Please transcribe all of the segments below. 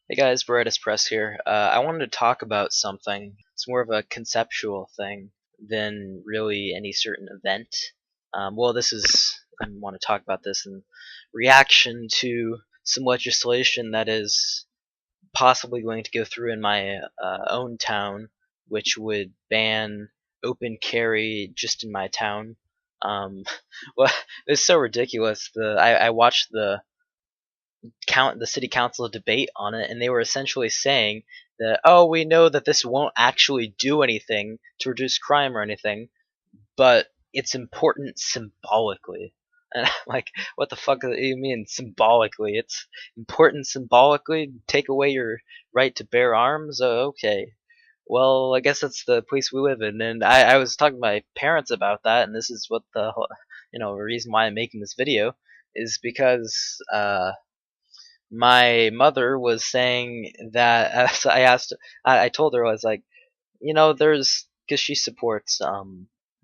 Hey guys, Veritas Press here. I wanted to talk about something. It's more of a conceptual thing than really any certain event. I want to talk about this in reaction to some legislation that is possibly going to go through in my own town, which would ban open carry just in my town. Um, well, it's so ridiculous. I watched the city council debate on it, and they were essentially saying that, oh, we know that this won't actually do anything to reduce crime or anything, but it's important symbolically. And I'm like, what the fuck do you mean symbolically? It's important symbolically. Take away your right to bear arms. Oh, okay. Well, I guess that's the place we live in. And I was talking to my parents about that, and this is what the reason why I'm making this video is because my mother was saying that so I told her, I was like, there's because she supports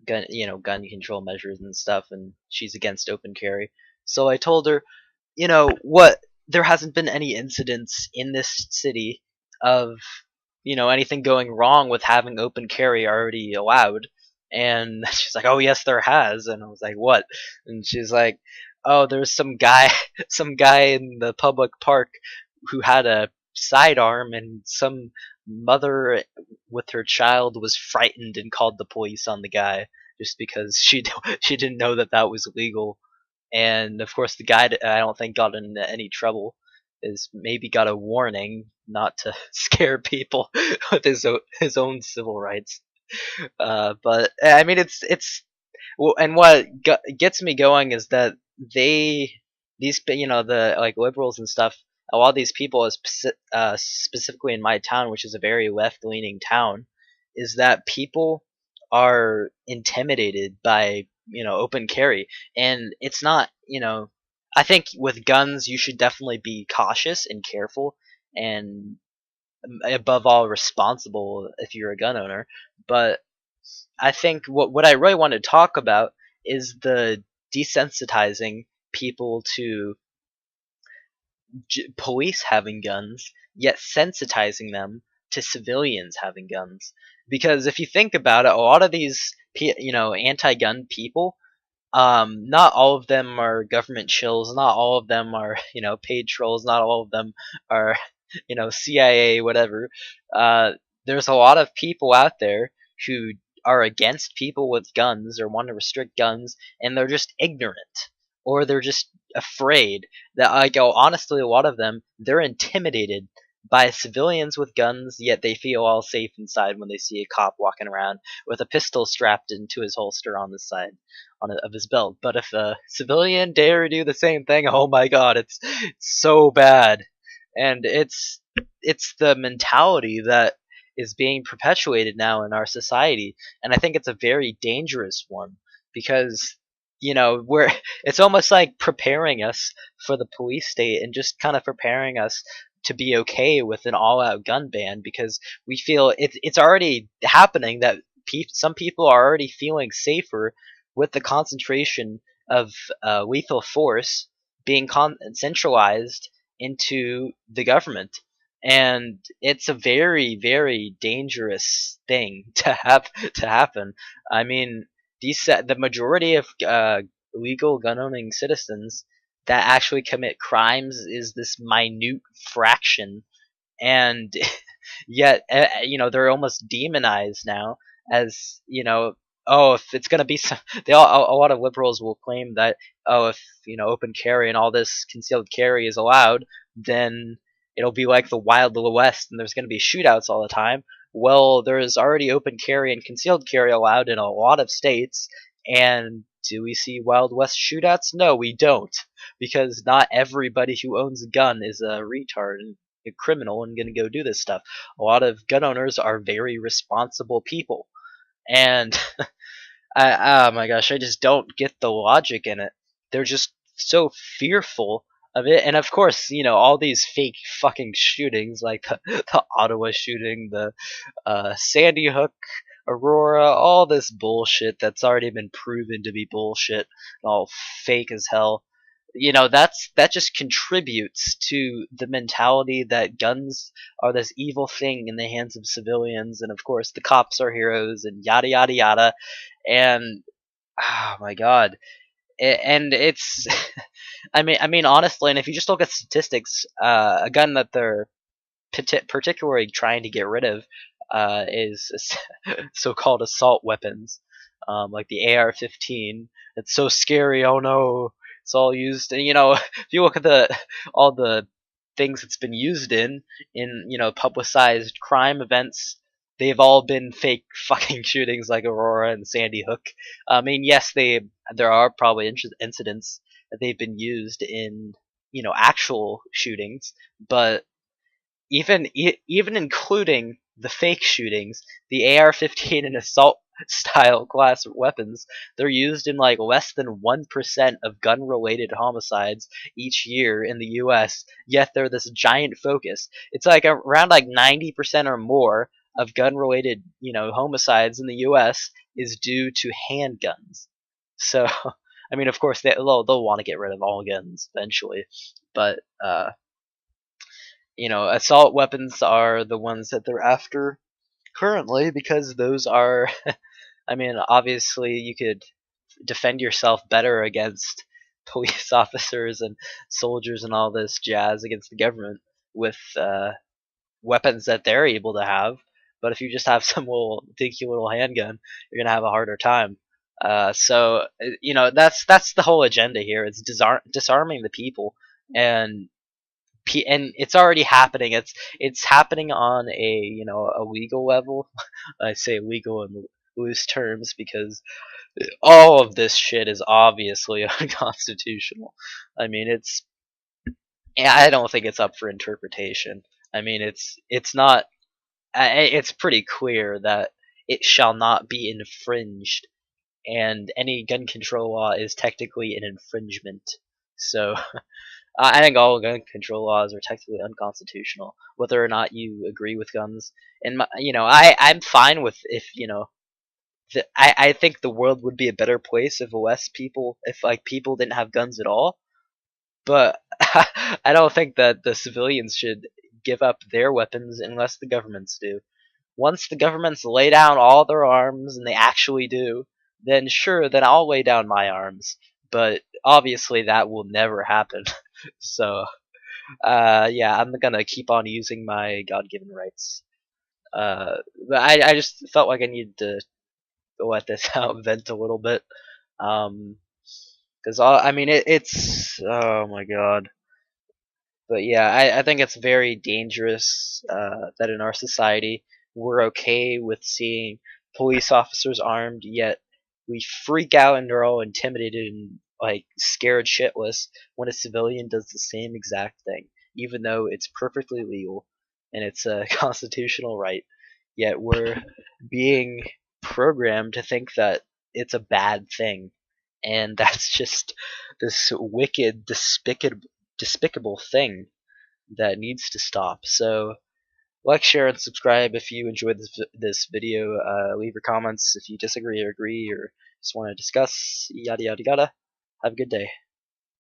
gun control measures and stuff, and she's against open carry. So I told her, what, there hasn't been any incidents in this city of anything going wrong with having open carry already allowed. And she's like, oh yes there has. And I was like, what? And she's like, oh, there's some guy some guy in the public park who had a sidearm, and some mother with her child was frightened and called the police on the guy just because she didn't know that that was legal. And of course the guy, I don't think, got in any trouble. Is maybe got a warning not to scare people with his own civil rights. But I mean, it's well, and what gets me going is that they these the like liberals and stuff. A lot of these people, specifically in my town, which is a very left leaning town, is that people are intimidated by open carry. And it's not, I think with guns you should definitely be cautious and careful, and above all responsible if you're a gun owner. But I think what I really want to talk about is the desensitizing people to police having guns, yet sensitizing them to civilians having guns. Because if you think about it, a lot of these anti-gun people, not all of them are government chills, not all of them are paid trolls, not all of them are CIA, whatever. Uh, there's a lot of people out there who are against people with guns or want to restrict guns, and they're just ignorant, or they're just afraid. That, I go, honestly, a lot of them, they're intimidated by civilians with guns, yet they feel all safe inside when they see a cop walking around with a pistol strapped into his holster on the side of his belt. But if a civilian dare do the same thing, oh my god, it's so bad. And it's the mentality that is being perpetuated now in our society, and I think it's a very dangerous one because we're it's almost like preparing us for the police state, and just kind of preparing us to be okay with an all-out gun ban, because we feel it's already happening that some people are already feeling safer with the concentration of lethal force being centralized into the government. And it's a very, very dangerous thing to happen. I mean, the majority of legal gun owning citizens that actually commit crimes is this minute fraction. And yet they're almost demonized now as, oh, if it's going to be some, a lot of liberals will claim that, oh, if open carry and all this concealed carry is allowed, then it'll be like the Wild West and there's going to be shootouts all the time. Well, there is already open carry and concealed carry allowed in a lot of states, and do we see Wild West shootouts? No, we don't, because not everybody who owns a gun is a retard and a criminal and gonna go do this stuff. A lot of gun owners are very responsible people, and oh my gosh, I just don't get the logic in it. They're just so fearful of it. And of course, all these fake fucking shootings, like the Ottawa shooting, the Sandy Hook, Aurora, all this bullshit that's already been proven to be bullshit, and all fake as hell. that just contributes to the mentality that guns are this evil thing in the hands of civilians, and of course the cops are heroes, and yada yada yada. And oh my god, and it's I mean honestly, and if you just look at statistics, a gun that they're particularly trying to get rid of is so-called assault weapons, like the AR-15. It's so scary. Oh no, it's all used. And if you look at the all the things it's been used in publicized crime events, they've all been fake fucking shootings like Aurora and Sandy Hook. I mean, yes, there are probably incidents that they've been used in actual shootings, but even including the fake shootings, the AR-15 and assault style class weapons, they're used in like less than 1% of gun-related homicides each year in the U.S. Yet they're this giant focus. It's like around like 90% or more of gun-related homicides in the U.S. is due to handguns. So, I mean, of course they'll want to get rid of all guns eventually, but assault weapons are the ones that they're after currently, because those are, I mean, obviously you could defend yourself better against police officers and soldiers and all this jazz against the government with weapons that they're able to have. But if you just have some little dinky little handgun, you're gonna have a harder time. So that's the whole agenda here. It's disarming the people, and and it's already happening. It's happening on a legal level. I say legal in loose terms because all of this shit is obviously unconstitutional. I mean, I don't think it's up for interpretation. I mean, it's not. It's pretty clear that it shall not be infringed, and any gun control law is technically an infringement. So I think all gun control laws are technically unconstitutional, whether or not you agree with guns. And I'm fine with if I think the world would be a better place if like people didn't have guns at all. But I don't think that the civilians should give up their weapons unless the governments do. Once the governments lay down all their arms, and they actually do, then sure, then I'll lay down my arms. But obviously that will never happen. So yeah, I'm gonna keep on using my God-given rights. But I just felt like I needed to let this out, vent a little bit. Because I mean, it's oh my god. But yeah, I think it's very dangerous that in our society we're okay with seeing police officers armed, yet we freak out and are all intimidated and like scared shitless when a civilian does the same exact thing, even though it's perfectly legal and it's a constitutional right. Yet we're being programmed to think that it's a bad thing, and that's just this wicked, despicable thing that needs to stop. So, like, share, and subscribe if you enjoyed this video. Leave your comments if you disagree or agree or just want to discuss. Yada yada yada. Have a good day.